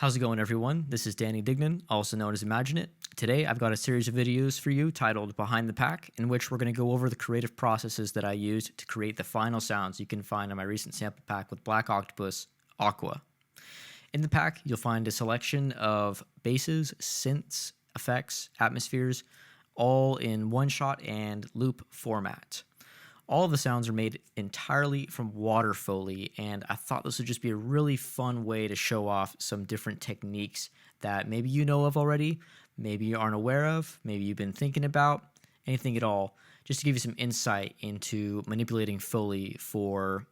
How's it going, everyone? This is Danny Dignan, also known as Imaginate. Today, I've got a series of videos for you titled Behind the Pack, in which we're going to go over the creative processes that I used to create the final sounds you can find on my recent sample pack with Black Octopus, Aqua. In the pack, you'll find a selection of basses, synths, effects, atmospheres, all in one-shot and loop format. All of the sounds are made entirely from water foley, and I thought this would just be a really fun way to show off some different techniques that maybe you know of already, maybe you aren't aware of, maybe you've been thinking about, anything at all, just to give you some insight into manipulating foley for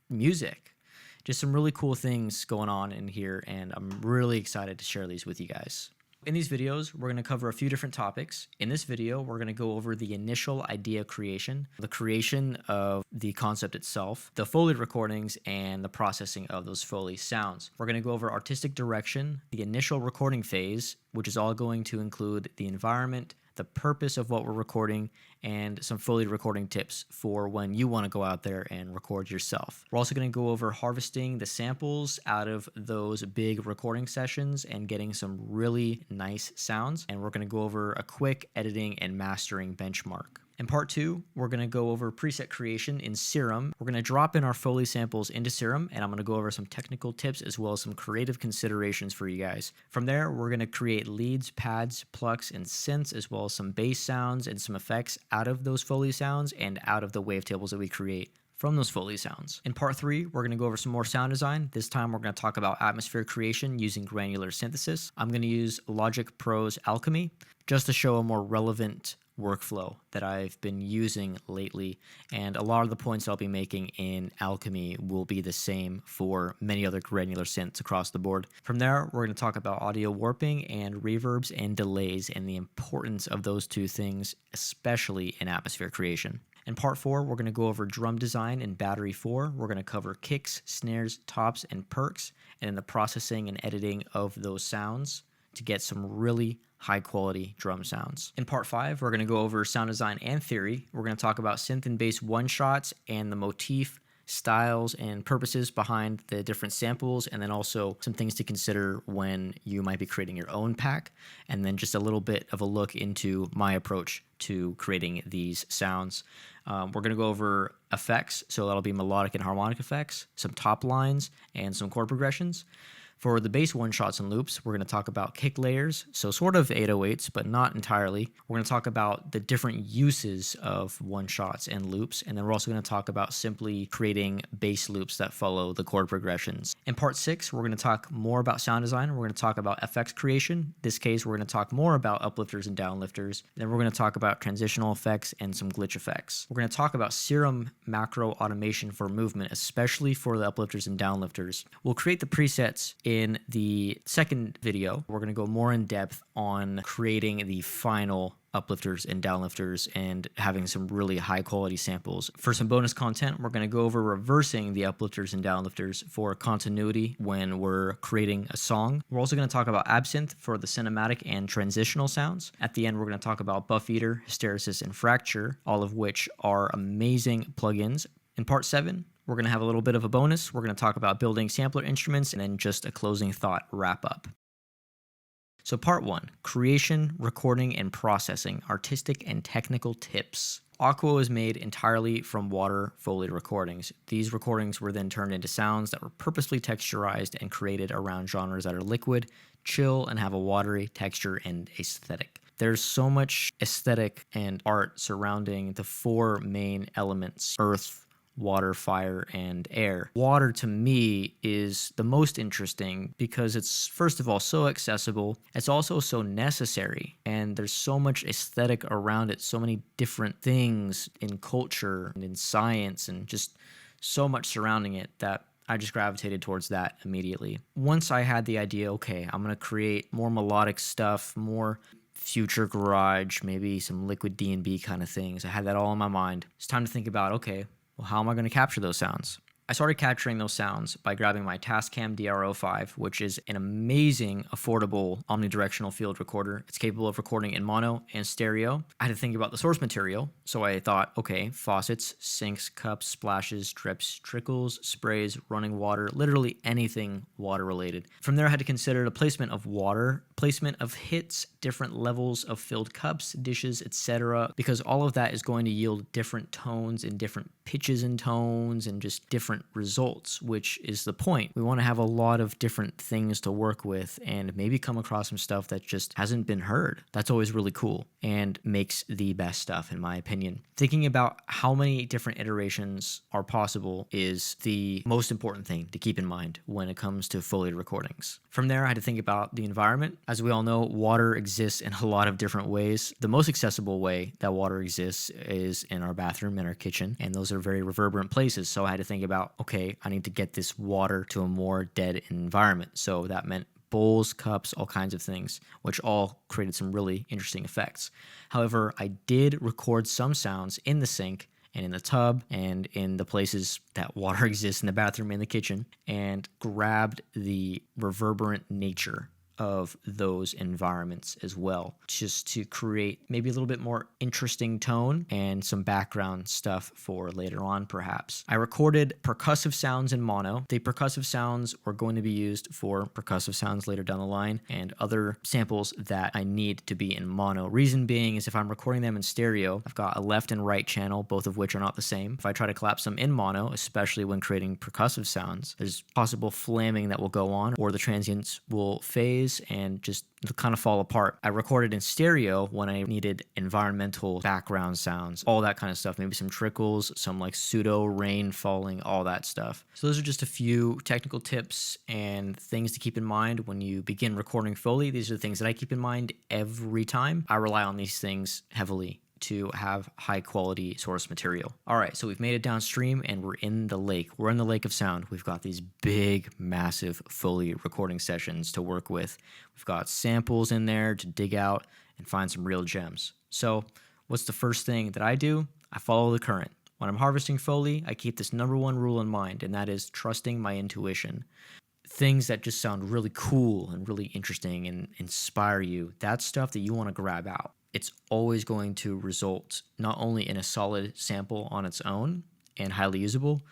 music. Just some really cool things going on in here, and I'm really excited to share these with you guys. In these videos, we're going to cover a few different topics. In this video, we're going to go over the initial idea creation, the creation of the concept itself, the Foley recordings, and the processing of those Foley sounds. We're going to go over artistic direction, the initial recording phase, which is all going to include the environment, the purpose of what we're recording, and some Foley recording tips for when you want to go out there and record yourself. We're also going to go over harvesting the samples out of those big recording sessions and getting some really nice sounds. And we're going to go over a quick editing and mastering benchmark. In part 2, we're going to go over preset creation in Serum. We're going to drop in our Foley samples into Serum, and I'm going to go over some technical tips as well as some creative considerations for you guys. From there, we're going to create leads, pads, plucks, and synths, as well as some bass sounds and some effects out of those Foley sounds and out of the wavetables that we create from those Foley sounds. In part 3, we're going to go over some more sound design. This time, we're going to talk about atmosphere creation using granular synthesis. I'm going to use Logic Pro's Alchemy just to show a more relevant workflow that I've been using lately, and a lot of the points I'll be making in Alchemy will be the same for many other granular synths across the board. From there, we're going to talk about audio warping and reverbs and delays and the importance of those two things, especially in atmosphere creation. In part 4, we're going to go over drum design in Battery 4. We're going to cover kicks, snares, tops, and perks, and then the processing and editing of those sounds to get some really high quality drum sounds. In part 5, we're going to go over sound design and theory. We're going to talk about synth and bass one-shots and the motif, styles, and purposes behind the different samples, and then also some things to consider when you might be creating your own pack, and then just a little bit of a look into my approach to creating these sounds. We're going to go over effects, so that'll be melodic and harmonic effects, some top lines, and some chord progressions. For the bass one-shots and loops, we're going to talk about kick layers, so sort of 808s, but not entirely. We're going to talk about the different uses of one-shots and loops, and then we're also going to talk about simply creating bass loops that follow the chord progressions. In part 6, we're going to talk more about sound design. We're going to talk about effects creation. In this case, we're going to talk more about uplifters and downlifters. Then we're going to talk about transitional effects and some glitch effects. We're going to talk about Serum macro automation for movement, especially for the uplifters and downlifters. We'll create the presets in the second video. We're going to go more in depth on creating the final uplifters and downlifters and having some really high quality samples. For some bonus content, we're going to go over reversing the uplifters and downlifters for continuity when we're creating a song. We're also going to talk about absinthe for the cinematic and transitional sounds. At the end, we're going to talk about buff eater, hysteresis, and fracture, all of which are amazing plugins. In part 7, we're going to have a little bit of a bonus. We're going to talk about building sampler instruments and then just a closing thought wrap up. So part 1, creation, recording, and processing, artistic and technical tips. Aqua was made entirely from water Foley recordings. These recordings were then turned into sounds that were purposely texturized and created around genres that are liquid, chill, and have a watery texture and aesthetic. There's so much aesthetic and art surrounding the 4 main elements: earth, water, fire, and air. Water to me is the most interesting because it's, first of all, so accessible. It's also so necessary, and there's so much aesthetic around it, so many different things in culture and in science, and just so much surrounding it that I just gravitated towards that immediately. Once I had the idea, okay, I'm going to create more melodic stuff, more future garage, maybe some liquid D&B kind of things. I had that all in my mind. It's time to think about, okay, well, how am I going to capture those sounds? I started capturing those sounds by grabbing my Tascam DRO5, which is an amazing, affordable omnidirectional field recorder. It's capable of recording in mono and stereo. I had to think about the source material, so I thought, okay, faucets, sinks, cups, splashes, drips, trickles, sprays, running water, literally anything water related. From there, I had to consider the placement of water, placement of hits, different levels of filled cups, dishes, etc., because all of that is going to yield different tones and different pitches and tones and just different results, which is the point. We want to have a lot of different things to work with and maybe come across some stuff that just hasn't been heard. That's always really cool and makes the best stuff, in my opinion. Thinking about how many different iterations are possible is the most important thing to keep in mind when it comes to Foley recordings. From there, I had to think about the environment. As we all know, water exists in a lot of different ways. The most accessible way that water exists is in our bathroom, in our kitchen, and those are very reverberant places. So I had to think about, okay, I need to get this water to a more dead environment. So that meant bowls, cups, all kinds of things, which all created some really interesting effects. However, I did record some sounds in the sink and in the tub and in the places that water exists in the bathroom and the kitchen, and grabbed the reverberant nature of those environments as well, just to create maybe a little bit more interesting tone and some background stuff for later on, perhaps. I recorded percussive sounds in mono. The percussive sounds were going to be used for percussive sounds later down the line and other samples that I need to be in mono. Reason being is if I'm recording them in stereo, I've got a left and right channel, both of which are not the same. If I try to collapse them in mono, especially when creating percussive sounds, there's possible flamming that will go on, or the transients will phase and just kind of fall apart. I recorded in stereo when I needed environmental background sounds, all that kind of stuff, maybe some trickles, some like pseudo rain falling, all that stuff. So those are just a few technical tips and things to keep in mind when you begin recording Foley. These are the things that I keep in mind every time. I rely on these things heavily to have high quality source material. All right, so we've made it downstream and we're in the lake. We're in the lake of sound. We've got these big, massive Foley recording sessions to work with. We've got samples in there to dig out and find some real gems. So what's the first thing that I do? I follow the current. When I'm harvesting Foley, I keep this number one rule in mind, and that is trusting my intuition. Things that just sound really cool and really interesting and inspire you, that's stuff that you want to grab out. It's always going to result not only in a solid sample on its own and highly usable,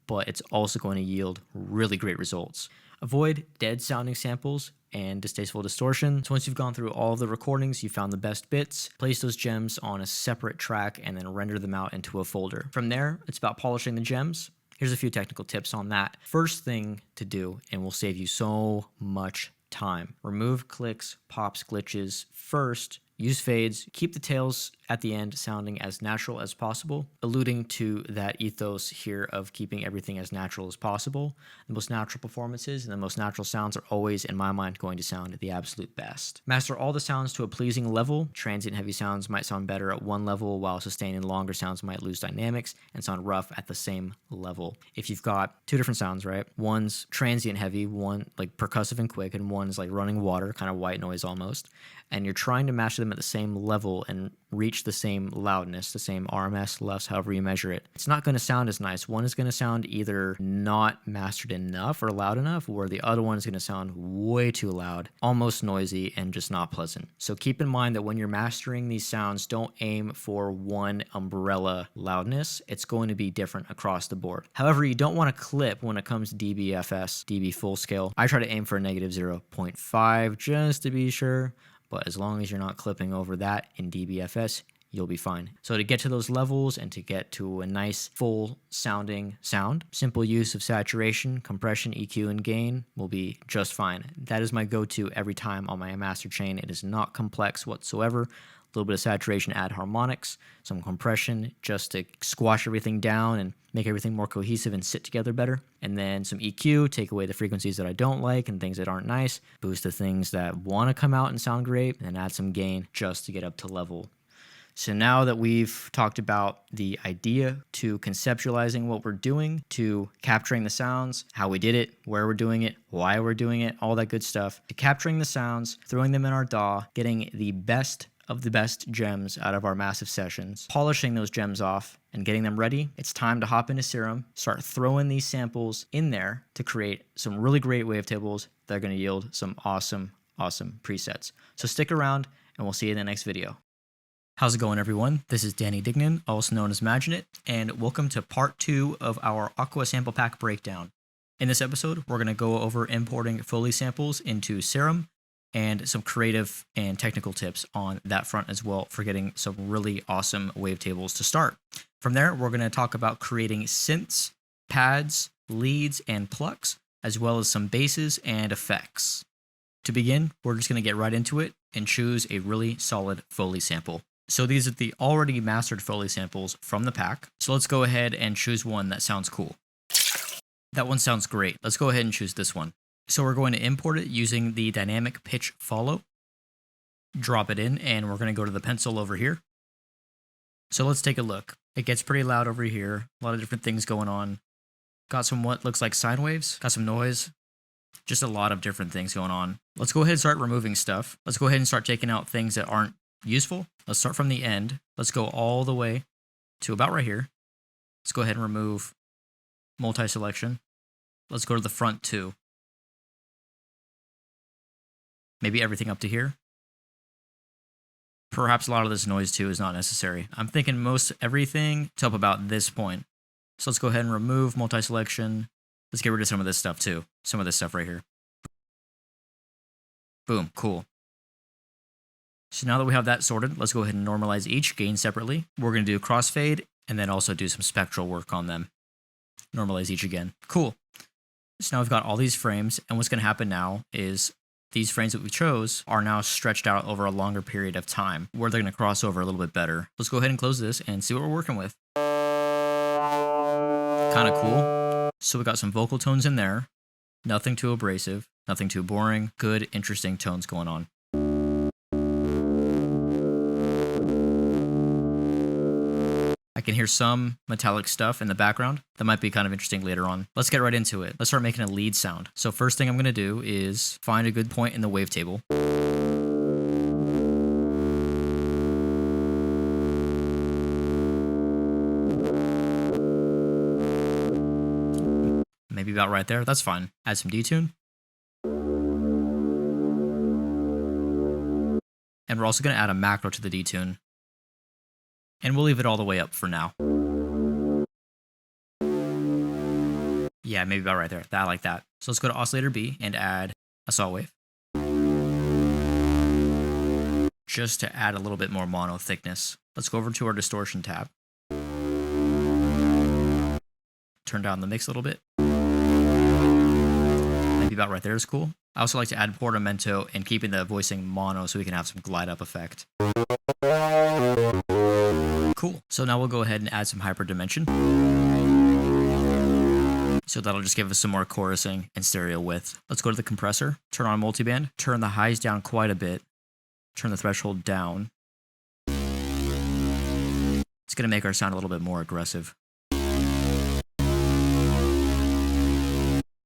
but it's also going to yield really great results. Avoid dead sounding samples and distasteful distortion. So once you've gone through all of the recordings, you found the best bits, place those gems on a separate track and then render them out into a folder. From there, it's about polishing the gems. Here's a few technical tips on that. First thing to do, and will save you so much time, remove clicks, pops, glitches. First, use fades, keep the tails at the end sounding as natural as possible, alluding to that ethos here of keeping everything as natural as possible. The most natural performances and the most natural sounds are always, in my mind, going to sound the absolute best. Master all the sounds to a pleasing level. Transient heavy sounds might sound better at one level, while sustained and longer sounds might lose dynamics and sound rough at the same level. If you've got two different sounds, right? One's transient heavy, one like percussive and quick, and one's like running water, kind of white noise almost, and you're trying to master them at the same level and reach the same loudness, the same RMS, LUFS, however you measure it, it's not going to sound as nice. One is going to sound either not mastered enough or loud enough, or the other one is going to sound way too loud, almost noisy, and just not pleasant. So keep in mind that when you're mastering these sounds, don't aim for one umbrella loudness. It's going to be different across the board. However, you don't want to clip when it comes to dBFS, dB full scale. I try to aim for a negative 0.5 just to be sure. But as long as you're not clipping over that in dBFS, you'll be fine. So to get to those levels and to get to a nice full sounding sound, simple use of saturation, compression, EQ, and gain will be just fine. That is my go-to every time on my master chain. It is not complex whatsoever. A little bit of saturation, add harmonics, some compression just to squash everything down and make everything more cohesive and sit together better. And then some EQ, take away the frequencies that I don't like and things that aren't nice, boost the things that want to come out and sound great, and then add some gain just to get up to level. So now that we've talked about the idea to conceptualizing what we're doing, to capturing the sounds, how we did it, where we're doing it, why we're doing it, all that good stuff, to capturing the sounds, throwing them in our DAW, getting the best of the best gems out of our massive sessions, polishing those gems off and getting them ready. It's time to hop into Serum, start throwing these samples in there to create some really great wavetables that are going to yield some awesome presets. So stick around and we'll see you in the next video. How's it going, everyone? This is Danny Dignan, also known as Imaginate, and welcome to part 2 of our Aqua sample pack breakdown. In this episode, we're going to go over importing foley samples into Serum and some creative and technical tips on that front as well for getting some really awesome wavetables to start. From there, we're going to talk about creating synths, pads, leads, and plucks, as well as some basses and effects. To begin, we're just going to get right into it and choose a really solid foley sample. So these are the already mastered foley samples from the pack. So let's go ahead and choose one that sounds cool. That one sounds great. Let's go ahead and choose this one. So we're going to import it using the dynamic pitch follow. Drop it in, and we're going to go to the pencil over here. So let's take a look. It gets pretty loud over here. A lot of different things going on. Got some what looks like sine waves. Got some noise. Just a lot of different things going on. Let's go ahead and start removing stuff. Let's go ahead and start taking out things that aren't useful. Let's start from the end. Let's go all the way to about right here. Let's go ahead and remove multi-selection. Let's go to the front too. Maybe everything up to here. Perhaps a lot of this noise too is not necessary. I'm thinking most everything to up about this point. So let's go ahead and remove multi-selection. Let's get rid of some of this stuff too. Some of this stuff right here. Boom, cool. So now that we have that sorted, let's go ahead and normalize each, gain separately. We're going to do crossfade and then also do some spectral work on them. Normalize each again. Cool. So now we've got all these frames, and what's going to happen now is these frames that we chose are now stretched out over a longer period of time where they're going to cross over a little bit better. Let's go ahead and close this and see what we're working with. Kind of cool. So we got some vocal tones in there. Nothing too abrasive, nothing too boring. Good, interesting tones going on. I can hear some metallic stuff in the background that might be kind of interesting later on. Let's get right into it. Let's start making a lead sound. So first thing I'm going to do is find a good point in the wavetable. Maybe about right there. That's fine. Add some detune. And we're also going to add a macro to the detune. And we'll leave it all the way up for now. Yeah, maybe about right there. That, like that. So let's go to oscillator B and add a saw wave. Just to add a little bit more mono thickness. Let's go over to our distortion tab. Turn down the mix a little bit. Maybe about right there is cool. I also like to add portamento and keeping the voicing mono so we can have some glide up effect. Cool. So now we'll go ahead and add some hyperdimension. So that'll just give us some more chorusing and stereo width. Let's go to the compressor, turn on multiband, turn the highs down quite a bit, turn the threshold down. It's going to make our sound a little bit more aggressive.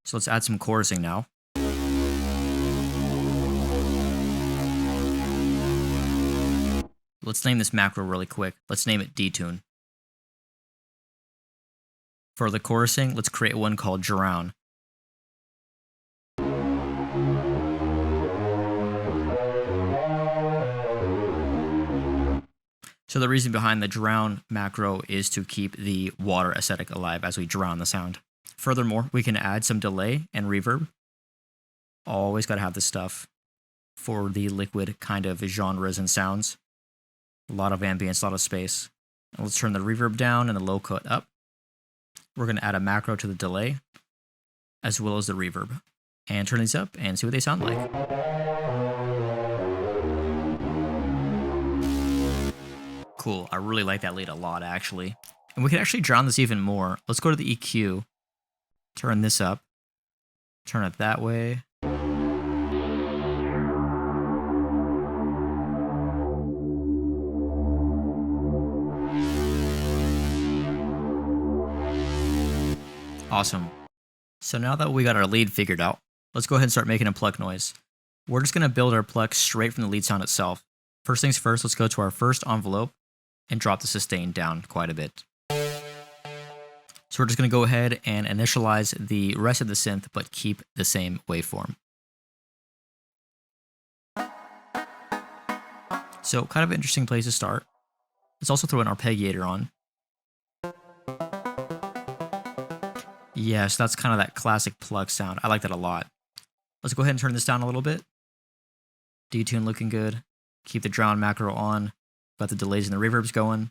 So let's add some chorusing now. Let's name this macro really quick. Let's name it detune. For the chorusing, let's create one called drown. So the reason behind the drown macro is to keep the water aesthetic alive as we drown the sound. Furthermore, we can add some delay and reverb. Always got to have this stuff for the liquid kind of genres and sounds. A lot of ambience, a lot of space. And let's turn the reverb down and the low cut up. We're going to add a macro to the delay, as well as the reverb. And turn these up and see what they sound like. Cool, I really like that lead a lot, actually. And we can actually drown this even more. Let's go to the EQ, turn this up, turn it that way. Awesome. So now that we got our lead figured out, let's go ahead and start making a pluck noise. We're just going to build our pluck straight from the lead sound itself. First things first, let's go to our first envelope and drop the sustain down quite a bit. So we're just going to go ahead and initialize the rest of the synth, but keep the same waveform. So kind of an interesting place to start. Let's also throw an arpeggiator on. Yes, that's kind of that classic plug sound. I like that a lot. Let's go ahead and turn this down a little bit. Detune looking good. Keep the drown macro on. Got the delays and the reverbs going.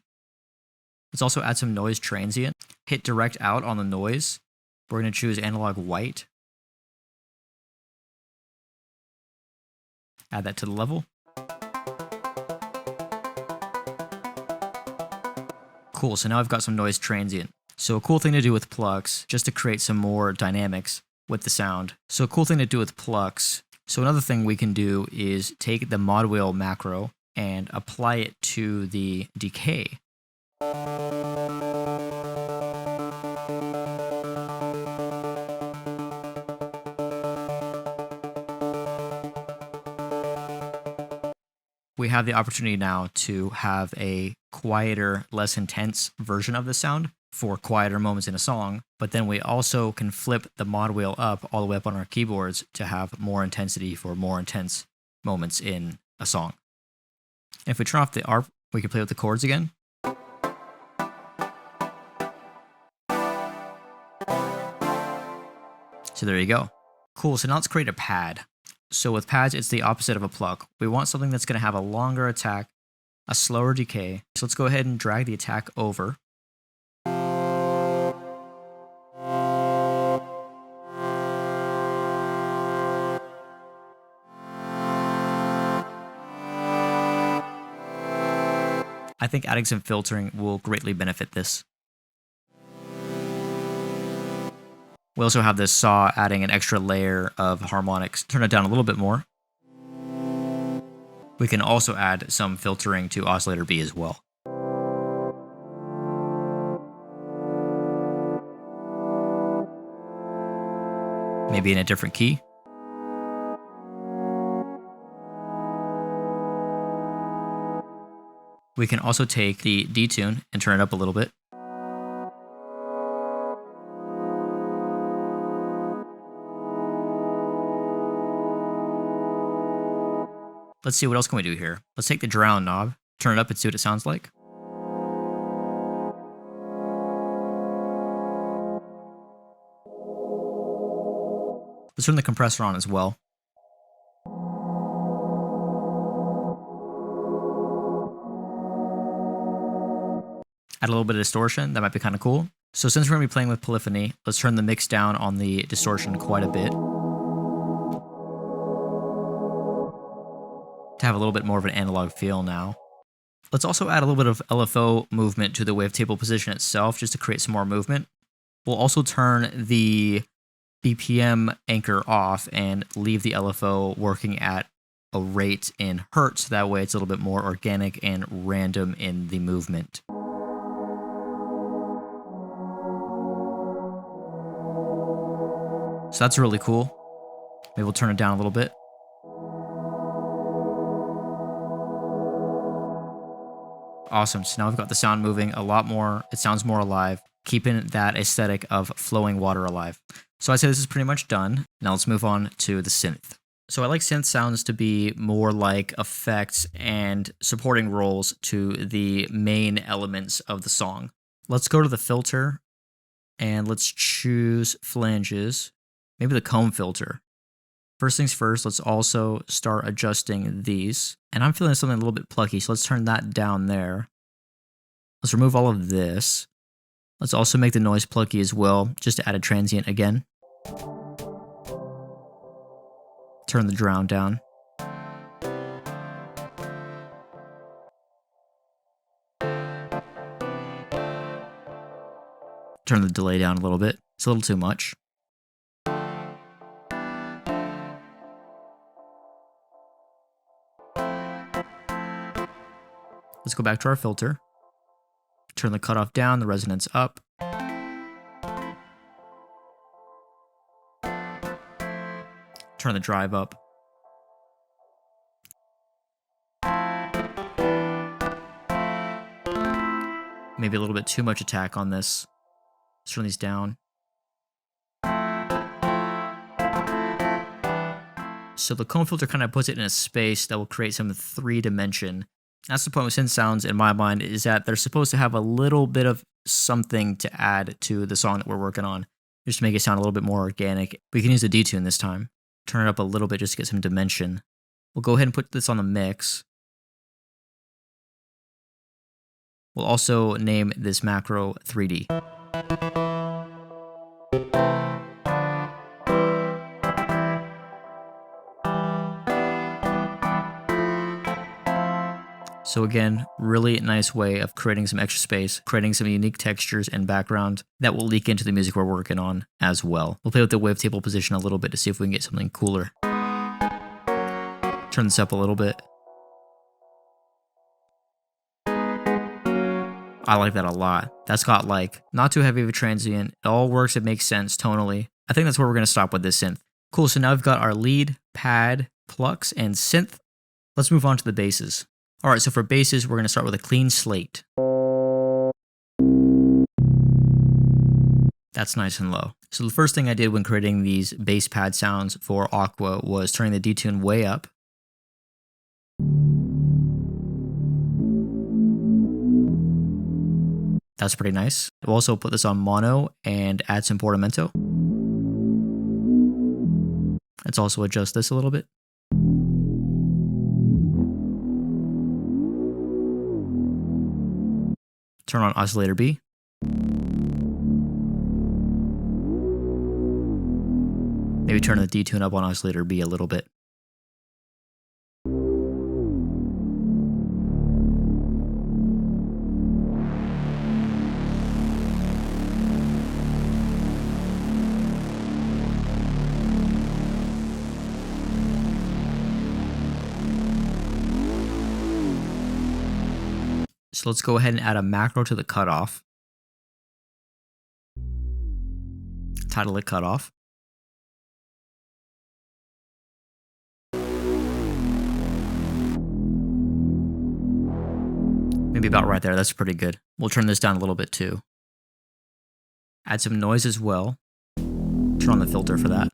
Let's also add some noise transient. Hit direct out on the noise. We're going to choose analog white. Add that to the level. Cool, so now I've got some noise transient. So a cool thing to do with plucks, just to create some more dynamics with the sound. So a cool thing to do with plucks. So another thing we can do is take the mod wheel macro and apply it to the decay. We have the opportunity now to have a quieter, less intense version of the sound for quieter moments in a song, but then we also can flip the mod wheel up all the way up on our keyboards to have more intensity for more intense moments in a song. And if we turn off the ARP, we can play with the chords again. So there you go. Cool, so now let's create a pad. So with pads, it's the opposite of a pluck. We want something that's going to have a longer attack, a slower decay. So let's go ahead and drag the attack over. I think adding some filtering will greatly benefit this. We also have this saw adding an extra layer of harmonics. Turn it down a little bit more. We can also add some filtering to oscillator B as well. Maybe in a different key. We can also take the detune and turn it up a little bit. Let's see, what else can we do here? Let's take the drown knob, turn it up and see what it sounds like. Let's turn the compressor on as well. Add a little bit of distortion, that might be kind of cool. So since we're going to be playing with polyphony, let's turn the mix down on the distortion quite a bit, to have a little bit more of an analog feel now. Let's also add a little bit of LFO movement to the wavetable position itself, just to create some more movement. We'll also turn the BPM anchor off and leave the LFO working at a rate in hertz. That way it's a little bit more organic and random in the movement. So that's really cool. Maybe we'll turn it down a little bit. Awesome, so now we've got the sound moving a lot more. It sounds more alive, keeping that aesthetic of flowing water alive. So I'd say this is pretty much done. Now let's move on to the synth. So I like synth sounds to be more like effects and supporting roles to the main elements of the song. Let's go to the filter and let's choose flanges, maybe the comb filter. First things first, let's also start adjusting these. And I'm feeling something a little bit plucky, so let's turn that down there. Let's remove all of this. Let's also make the noise plucky as well, just to add a transient again. Turn the drown down. Turn the delay down a little bit. It's a little too much. Let's go back to our filter. Turn the cutoff down, the resonance up. Turn the drive up. maybe a little bit too much attack on this. Let's turn these down. So the comb filter kind of puts it in a space that will create some 3-dimension. That's the point with synth sounds in my mind, is that they're supposed to have a little bit of something to add to the song that we're working on, just to make it sound a little bit more organic. We can use the detune this time. Turn it up a little bit just to get some dimension. We'll go ahead and put this on the mix. We'll also name this macro 3D. So again, really nice way of creating some extra space, creating some unique textures and background that will leak into the music we're working on as well. We'll play with the wavetable position a little bit to see if we can get something cooler. Turn this up a little bit. I like that a lot. That's got like not too heavy of a transient. It all works, it makes sense tonally. I think that's where we're going to stop with this synth. Cool, so now we've got our lead, pad, plucks, and synth. Let's move on to the basses. All right, so for basses, we're going to start with a clean slate. That's nice and low. So the first thing I did when creating these bass pad sounds for Aqua was turning the detune way up. That's pretty nice. We'll also put this on mono and add some portamento. Let's also adjust this a little bit. Turn on oscillator B. Maybe turn the detune up on oscillator B a little bit. So let's go ahead and add a macro to the cutoff. Title it cutoff. Maybe about right there. That's pretty good. We'll turn this down a little bit too. Add some noise as well. Turn on the filter for that.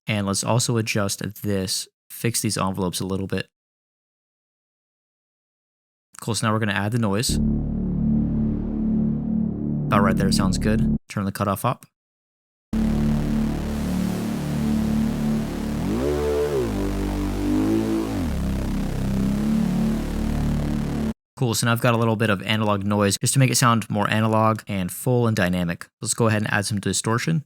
And let's also adjust this, fix these envelopes a little bit. Cool, so now we're going to add the noise. About right there, sounds good. Turn the cutoff up. Cool, so now I've got a little bit of analog noise just to make it sound more analog and full and dynamic. Let's go ahead and add some distortion.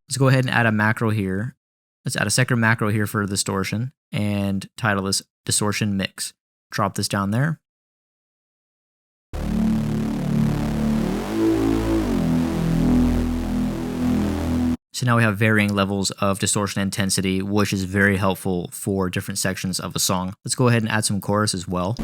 Let's go ahead and add a macro here. Let's add a second macro here for distortion and title this distortion mix. Drop this down there. So now we have varying levels of distortion intensity, which is very helpful for different sections of a song. Let's go ahead and add some chorus as well.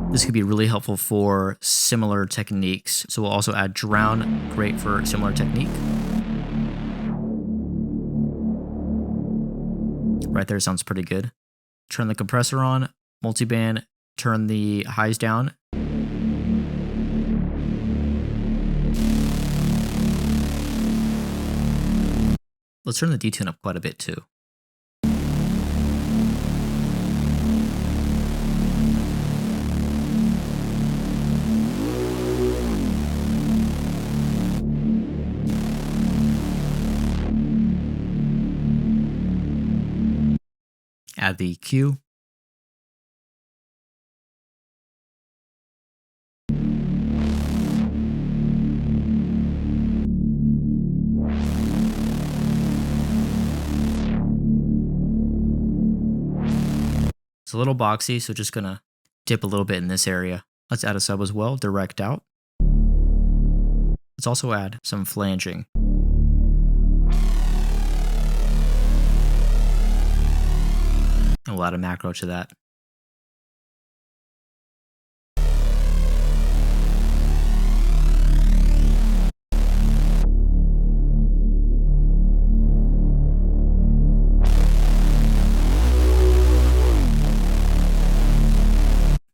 This could be really helpful for similar techniques. So we'll also add drown, great for similar technique. Right there sounds pretty good. Turn the compressor on, multiband, turn the highs down. Let's turn the detune up quite a bit too. Add the EQ. It's a little boxy, so just gonna dip a little bit in this area. Let's add a sub as well, direct out. Let's also add some flanging. And we'll add a macro to that.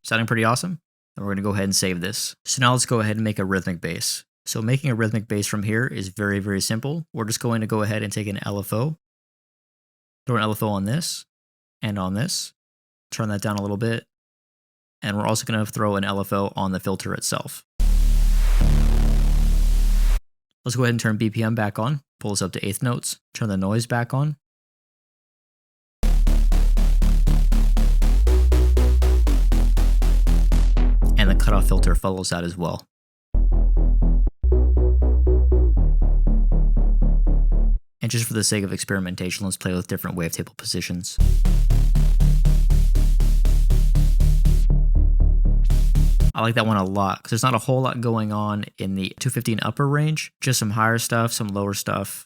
Sounding pretty awesome? And we're going to go ahead and save this. So now let's go ahead and make a rhythmic bass. So making a rhythmic bass from here is very, very simple. We're just going to go ahead and take an LFO, throw an LFO on this and on this, turn that down a little bit, and we're also going to throw an LFO on the filter itself. Let's go ahead and turn BPM back on, pull this up to 1/8 notes, turn the noise back on. And the cutoff filter follows that as well. And just for the sake of experimentation, let's play with different wavetable positions. I like that one a lot because there's not a whole lot going on in the 215 upper range, just some higher stuff, some lower stuff.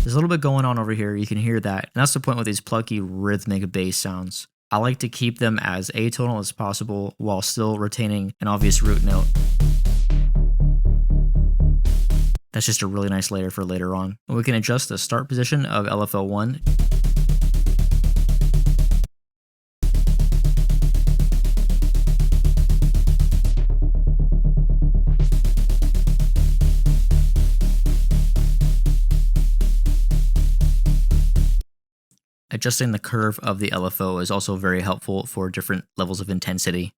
There's a little bit going on over here, you can hear that. And that's the point with these plucky rhythmic bass sounds. I like to keep them as atonal as possible while still retaining an obvious root note. That's just a really nice layer for later on. And we can adjust the start position of LFO1. Adjusting the curve of the LFO is also very helpful for different levels of intensity.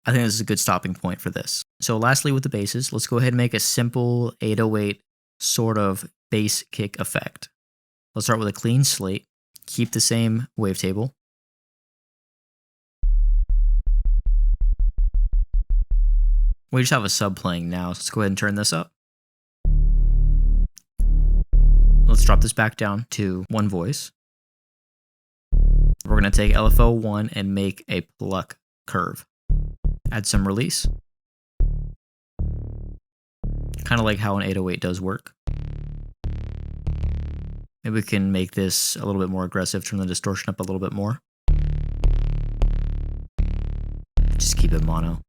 I think this is a good stopping point for this. So lastly with the basses, let's go ahead and make a simple 808 sort of bass kick effect. Let's start with a clean slate, keep the same wavetable. We just have a sub playing now, so let's go ahead and turn this up. Let's drop this back down to one voice. We're going to take LFO1 and make a pluck curve. Add some release. Kind of like how an 808 does work. Maybe we can make this a little bit more aggressive, turn the distortion up a little bit more. Just keep it mono.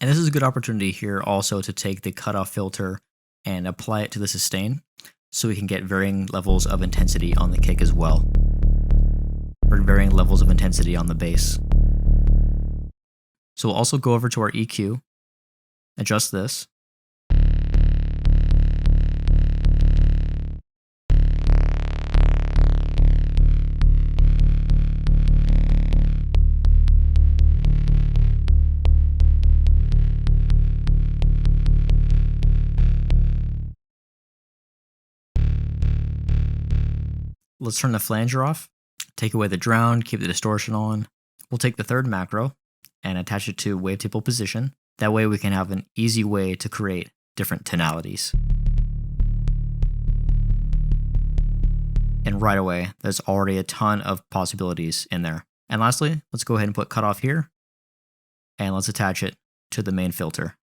And this is a good opportunity here also to take the cutoff filter and apply it to the sustain so we can get varying levels of intensity on the kick as well, or varying levels of intensity on the bass. So we'll also go over to our EQ, adjust this. Let's turn the flanger off, take away the drown, keep the distortion on. We'll take the third macro and attach it to wavetable position. That way we can have an easy way to create different tonalities. And right away, there's already a ton of possibilities in there. And lastly, let's go ahead and put cutoff here, and let's attach it to the main filter.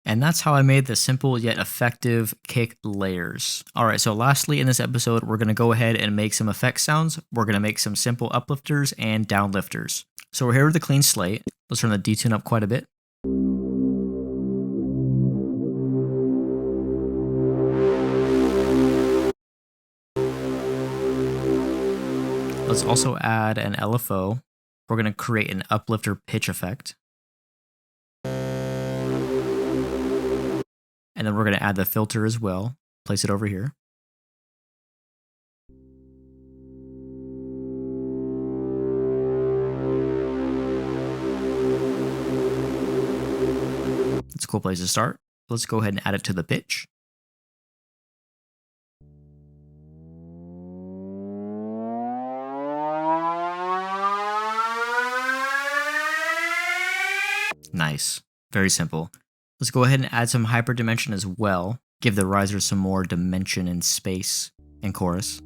And that's how I made the simple yet effective kick layers. Alright, so lastly in this episode, we're going to go ahead and make some effect sounds. We're going to make some simple uplifters and downlifters. So we're here with a clean slate. Let's turn the detune up quite a bit. Let's also add an LFO. We're going to create an uplifter pitch effect. And then we're going to add the filter as well. Place it over here. It's a cool place to start. Let's go ahead and add it to the pitch. Nice. Very simple. Let's go ahead and add some hyperdimension as well. Give the riser some more dimension and space and chorus.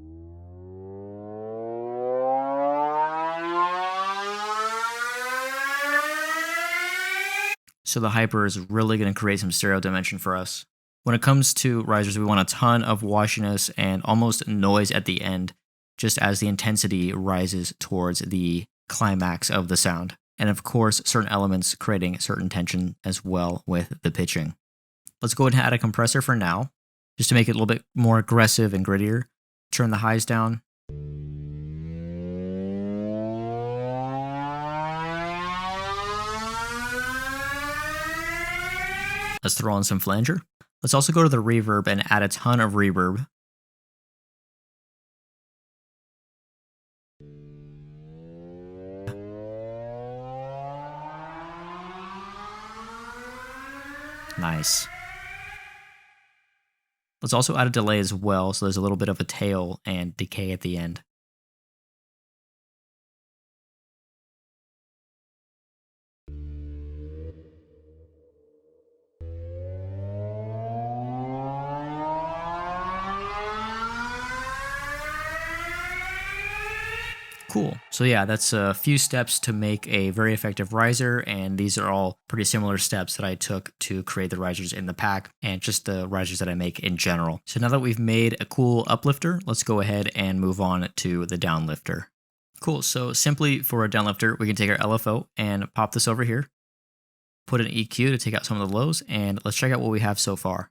So the hyper is really going to create some stereo dimension for us. When it comes to risers, we want a ton of washiness and almost noise at the end, just as the intensity rises towards the climax of the sound. And of course, certain elements creating certain tension as well with the pitching. Let's go ahead and add a compressor for now, just to make it a little bit more aggressive and grittier. Turn the highs down. Let's throw on some flanger. Let's also go to the reverb and add a ton of reverb. Nice. Let's also add a delay as well, so there's a little bit of a tail and decay at the end. Cool. So yeah, that's a few steps to make a very effective riser, and these are all pretty similar steps that I took to create the risers in the pack and just the risers that I make in general. So now that we've made a cool uplifter, let's go ahead and move on to the downlifter. Cool. So simply for a downlifter, we can take our LFO and pop this over here, put an EQ to take out some of the lows, and let's check out what we have so far.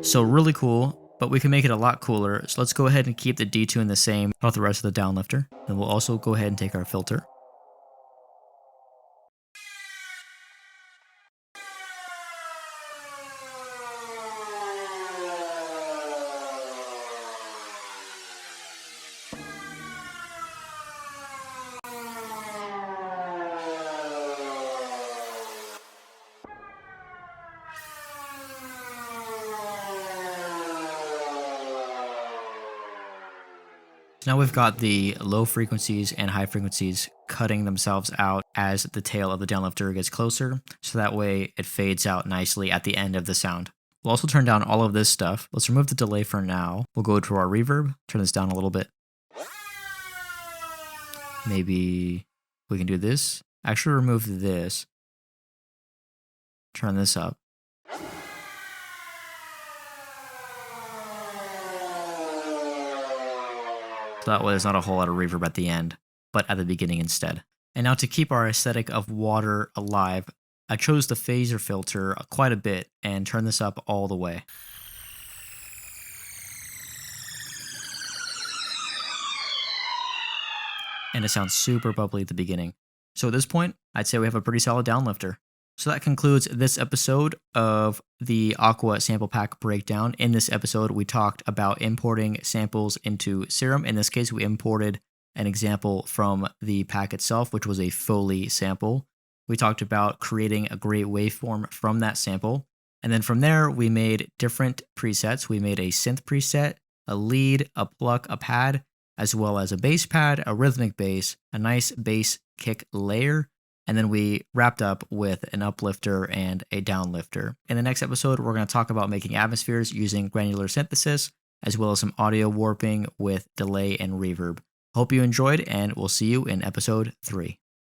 So really cool, but we can make it a lot cooler. So let's go ahead and keep the detune the same throughout the rest of the downlifter. Then we'll also go ahead and take our filter. Now we've got the low frequencies and high frequencies cutting themselves out as the tail of the downlifter gets closer, so that way it fades out nicely at the end of the sound. We'll also turn down all of this stuff. Let's remove the delay for now. We'll go to our reverb, turn this down a little bit. Maybe we can do this. Actually remove this. Turn this up. So that way there's not a whole lot of reverb at the end, but at the beginning instead. And now to keep our aesthetic of water alive, I chose the phaser filter quite a bit and turned this up all the way. And it sounds super bubbly at the beginning. So at this point, I'd say we have a pretty solid downlifter. So that concludes this episode of the Aqua sample pack breakdown. In this episode, we talked about importing samples into Serum. In this case, we imported an example from the pack itself, which was a Foley sample. We talked about creating a great waveform from that sample. And then from there, we made different presets. We made a synth preset, a lead, a pluck, a pad, as well as a bass pad, a rhythmic bass, a nice bass kick layer, and then we wrapped up with an uplifter and a downlifter. In the next episode, we're going to talk about making atmospheres using granular synthesis, as well as some audio warping with delay and reverb. Hope you enjoyed, and we'll see you in episode 3.